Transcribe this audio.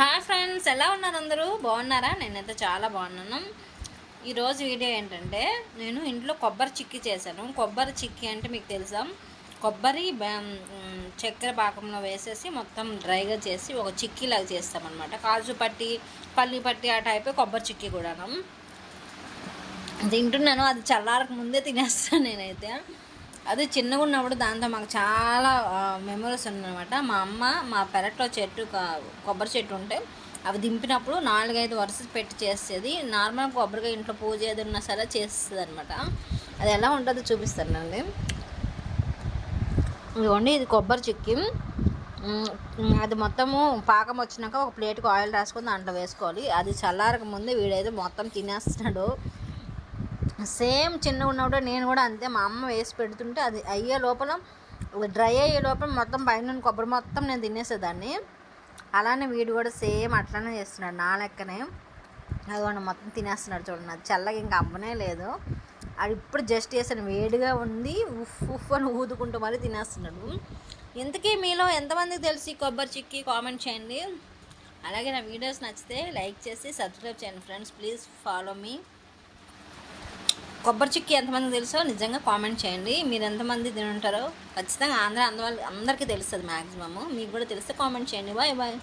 Hi friends, ఎలా ఉన్నారు? అందరూ బాగున్నారా? నేనైతే చాలా బాగున్నాను. ఈరోజు వీడియో ఏంటంటే, నేను ఇంట్లో కొబ్బరి చిక్కీ చేశాను. కొబ్బరి చిక్కీ అంటే మీకు తెలుసా? కొబ్బరి చక్కెర పాకంలో వేసేసి మొత్తం డ్రైగా చేసి ఒక చిక్కీలాగా చేస్తామన్నమాట. కాజు పట్టి, పల్లి పట్టి ఆ టైప్ కొబ్బరి చిక్కీ కూడాను తింటున్నాను. అది చల్లారకు ముందే తినేస్తాను నేనైతే. అది చిన్నగా ఉన్నప్పుడు దాంతో మాకు చాలా మెమరీస్ ఉన్నమాట. మా అమ్మ మా పెరట్లో కొబ్బరి చెట్టు ఉంటే అవి దింపినప్పుడు 4-5 వరుస పెట్టి చేసేది. నార్మల్ కొబ్బరిగా ఇంట్లో పూజ ఏది ఉన్నా సరే చేస్తుంది అనమాట. అది ఎలా ఉంటుందో చూపిస్తానండి. ఇదిగోండి, ఇది కొబ్బరి చిక్కి. అది మొత్తము పాకం వచ్చినాక ఒక ప్లేట్కి ఆయిల్ రాసుకొని దాంట్లో వేసుకోవాలి. అది చల్లారక ముందే వీడైతే మొత్తం తినేస్తున్నాడు. సేమ్ చిన్నగా ఉన్నప్పుడు నేను కూడా అంతే. మా అమ్మ వేసి పెడుతుంటే అది అయ్యే లోపల, డ్రై అయ్యే లోపల మొత్తం పైన కొబ్బరి మొత్తం నేను తినేసేదాన్ని. అలానే వీడు కూడా సేమ్ అట్లానే చేస్తున్నాడు నా లెక్కనే. అదిగోండి మొత్తం తినేస్తున్నాడు చూడండి. అది చల్లగా ఇంకా అవ్వనే లేదు. అది ఇప్పుడు జస్ట్ చేసాను, వేడిగా ఉంది, ఉఫ్ ఉఫ్ అని ఊదుకుంటూ మరీ తినేస్తున్నాడు. ఇంతకీ మీలో ఎంతమందికి తెలిసి కొబ్బరి చిక్కీ కామెంట్ చేయండి. అలాగే నా వీడియోస్ నచ్చితే లైక్ చేసి సబ్స్క్రైబ్ చేయండి ఫ్రెండ్స్. Please follow me. కొబ్బరి చిక్కీ ఎంతమందికి తెలుసో నిజంగా కామెంట్ చేయండి. మీరు ఎంతమంది తింటారో ఖచ్చితంగా అందరికీ తెలుస్తుంది మ్యాక్సిమము. మీకు కూడా తెలిస్తే కామెంట్ చేయండి. Bye bye.